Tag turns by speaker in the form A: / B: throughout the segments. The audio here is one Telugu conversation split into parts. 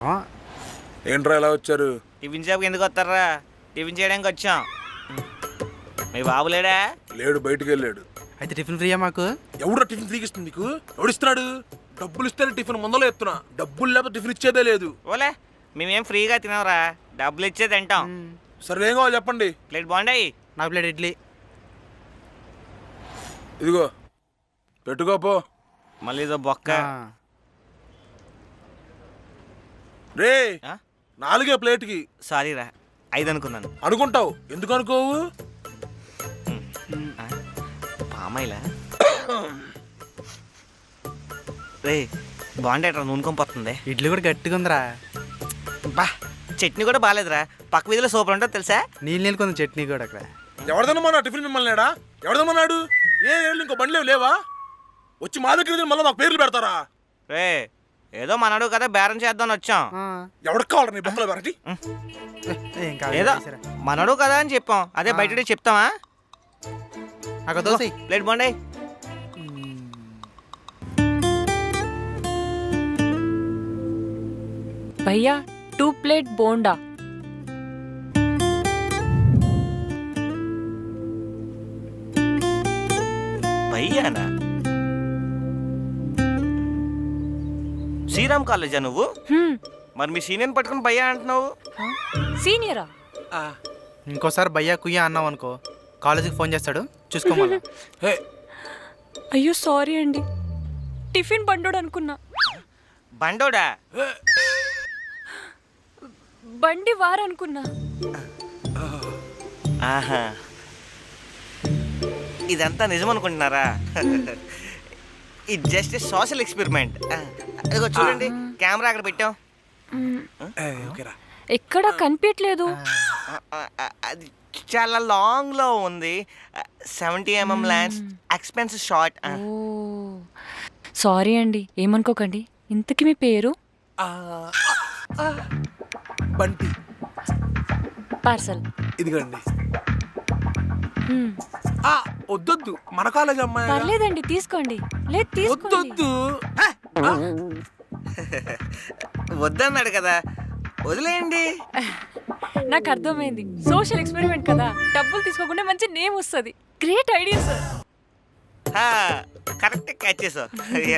A: ఏంట్రా ఎలా వచ్చారు?
B: టిఫిన్ షాప్కి ఎందుకు వస్తారా? టిఫిన్ చేయడానికి వచ్చాం. మీ బాబు లేడా?
A: లేడు, బయటికి వెళ్ళాడు.
C: అయితే టిఫిన్ ఫ్రీయా మాకు?
A: ఎవడో టిఫిన్ ఫ్రీకి ఇస్తుంది మీకు? ఎవడిస్తున్నాడు? డబ్బులు ఇస్తేనే టిఫిన్ ముందలో చెప్తున్నా. డబ్బులు లేకపోతే టిఫిన్ ఇచ్చేదే లేదు.
B: ఓలే, మేమేం ఫ్రీగా తినవరా, డబ్బులు ఇచ్చే తింటాం.
A: సరే ఏం కావాలి చెప్పండి.
B: ప్లేట్ బాగుండాయి.
C: నాకు ప్లేట్ ఇడ్లీ.
A: ఇదిగో పెట్టుకోపో.
B: మళ్ళీ ఇదో బొక్క.
A: రే 4 ప్లేట్కి.
B: సారీ రా, 5 అనుకున్నాను.
A: అనుకుంటావు, ఎందుకు అనుకోవు?
B: పామాయిలా రే, బాగుండేట్రా, నూనెకొంపోతుంది.
C: ఇడ్లీ కూడా గట్టిగా ఉందిరా.
B: బా, చట్నీ కూడా బాగాలేదురా. పక్క వీధిలో సూపర్ ఉంటుంది తెలుసా?
C: నీళ్ళు కొంచెం చట్నీ కూడా అక్కడ.
A: ఎవడదన్నమా టిఫిన్ మిమ్మల్ని లేడా? ఎవడదమ్మన్నాడు? ఏళ్ళు ఇంకో బండ్లేవు లేవా? వచ్చి మా దగ్గర మళ్ళీ మాకు పేర్లు పెడతారా?
B: రే, ఏదో మనడు కదా బేరం చేద్దామని వచ్చాం.
A: ఎవరికి కావాలి నీ బొక్కల వెరైటీ?
B: ఏదో మనడు కదా అని చెప్పాం, అదే బయట చెప్తామా?
C: నాకు దోశ
B: ప్లేట్ బాగుండాయి.
D: भैया 2 प्लेट बोंडा.
B: భయ్యానా? శ్రీరామ్ కాలేజా నువ్వు? మరి మీ సీనియర్ పట్టుకుని భయ్యా అంటున్నావు.
D: సీనియరా?
C: ఇంకోసారి భయ్యా కుయ్యా అన్నావు అనుకో, కాలేజీకి ఫోన్ చేస్తాడు, చూసుకోమన్నా.
D: అయ్యో సారీ అండి, టిఫిన్ బండోడు అనుకున్నా.
B: బండోడా?
D: బండి వారనుకున్నా.
B: ఆహా, ఇదంతా నిజం అనుకుంటున్నారా? ఇది జస్ట్ సోషల్ ఎక్స్పెరిమెంట్. అదిగో చూడండి, కెమెరా అక్కడ పెట్టాం.
D: ఎక్కడ కనిపించట్లేదు.
B: అది చాలా లాంగ్ లో ఉంది. 70 mm lens, expensive shot.
D: Sorry అండి, ఏమనుకోకండి. ఇంతకీ మీ పేరు?
A: బంటి.
D: పార్సల్
A: ఇదిగోండి. వద్దొద్దు, మన కాలేజ్ అమ్మాయి.
D: పర్లేదండి, తీసుకోండి. లేదు తీసుకోండి.
B: వద్దన్నాడు కదా, వదిలేయండి.
D: నాకు అర్థమైంది, సోషల్ ఎక్స్పెరిమెంట్ కదా, డబ్బులు తీసుకోకుండా మంచి నేమ్ వస్తుంది. Great idea sir.
B: Correct catch చేసావు.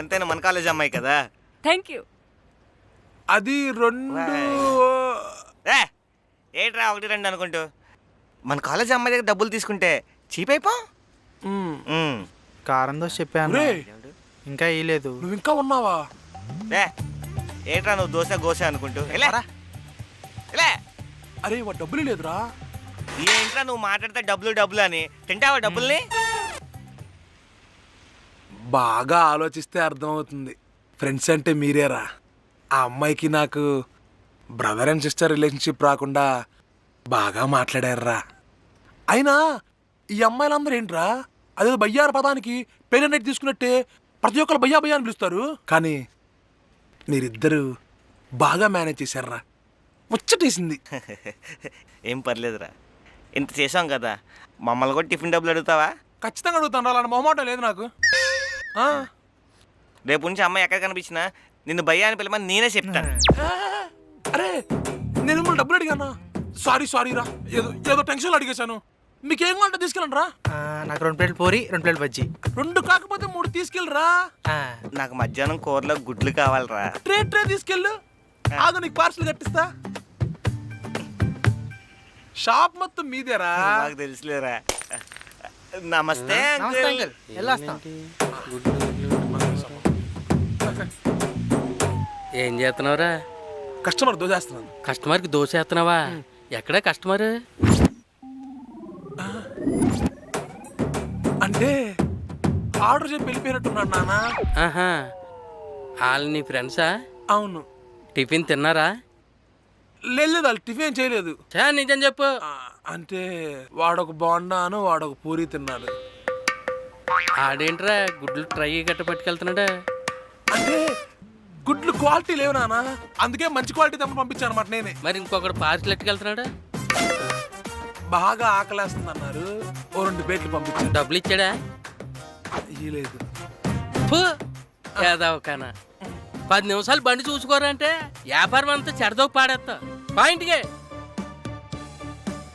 B: ఎంతైనా మన కాలేజ్ అమ్మాయి కదా.
D: Thank you.
A: అది 2.
B: ఏంట్రా 1, 2 అనుకుంటూ? మన కాలేజ్ అమ్మాయి దగ్గర డబ్బులు తీసుకుంటే చీప్ అయిపో.
C: కారం దోశ చెప్పాను, ఇంకా వేయలేదు.
A: నువ్వు ఇంకా ఉన్నావా?
B: ఏంట్రా నువ్వు దోశ గోశ అనుకుంటూ?
A: అరే వా, డబ్బులు లేదురా.
B: ఏంట్రా నువ్వు మాట్లాడితే డబ్బులు అని? తింటావా డబ్బుల్ని?
A: బాగా ఆలోచిస్తే అర్థమవుతుంది, ఫ్రెండ్స్ అంటే మీరేరా. ఆ అమ్మాయికి నాకు బ్రదర్ అండ్ సిస్టర్ రిలేషన్షిప్ రాకుండా బాగా మాట్లాడారా. అయినా ఈ అమ్మాయిలందరూ ఏంట్రా, అదే బయ్యార పదానికి పేరెంట్ తీసుకున్నట్టే ప్రతి ఒక్కరు బయ్యా బయ్యా అని పిలుస్తారు. కానీ మీరిద్దరు బాగా మేనేజ్ చేశారా, ముచ్చటేసింది.
B: ఏం పర్లేదురా, ఇంత చేసాం కదా, మమ్మల్ని కూడా టిఫిన్ డబ్బులు అడుగుతావా?
A: ఖచ్చితంగా అడుగుతాను రా, అలాంటి మొహమాటం లేదు నాకు.
B: రేపు నుంచి అమ్మాయి ఎక్కడ కనిపించినా నిన్ను భయ్యా అని పిలమని నేనే చెప్తాను.
A: అరే నేను మిమ్మల్ని డబ్బులు అడిగానా? సారీ రా, ఏదో టెన్షన్లో అడిగేశాను. మీకేం కావాలంటే తీసుకెళ్ళండి రా.
C: నాకు 2 ప్లేట్ పూరి, 2 ప్లేట్ బజ్జీ.
A: 2 కాకపోతే 3 తీసుకెళ్ళరా.
B: నాకు మధ్యాహ్నం కూరలో గుడ్లు కావాలరా.
A: ట్రే తీసుకెళ్ళు, ఆగు నీకు పార్సల్ కట్టిస్తా. షాప్ మొత్తం మీదేరా.
B: నాకు తెలుసులేరా. నమస్తే
C: అంకుల్. వెళ్ళొస్తాం.
E: ఏం చేస్తున్నావురా?
A: కస్టమర్ దోచేస్తున్నాను.
E: కస్టమర్కి దోశ వేస్తున్నావా? ఎక్కడ కస్టమర్?
A: అంటే ఆర్డర్ చెప్పి వెళ్ళిపోయినట్టున్నాడు నాన్న.
E: ఆహా, వాళ్ళు నీ ఫ్రెండ్సా?
A: అవును.
E: టిఫిన్ తిన్నారా?
A: లేదు, వాళ్ళు టిఫిన్ చేయలేదు.
E: నిజం చెప్పు.
A: అంటే వాడొక బోండాను వాడొక పూరి తిన్నాడు.
E: ఆడేంట్రా గుడ్లు ట్రై గట్ట పట్టుకెళ్తున్నాడా?
A: అంటే గుడ్లు క్వాలిటీ లేవు నాన్న, అందుకే మంచి క్వాలిటీ తెమ్మని పంపించాను అనమాట నేనే.
E: మరి ఇంకొకటి పార్సిల్ ఎట్టుకెళ్తున్నాడా?
A: బాగా ఆకలేస్తుంది అన్నారు, ఓ 2 ప్లేట్లు పంపించాను.
E: డబ్బులు ఇచ్చాడా?
A: ఇయ్యలేదు.
E: ఏదావకానా 10 నిమిషాలు బండి చూసుకోరంటే వ్యాపారం అంతా చెడదోకి పాడేస్తా పాయింట్కే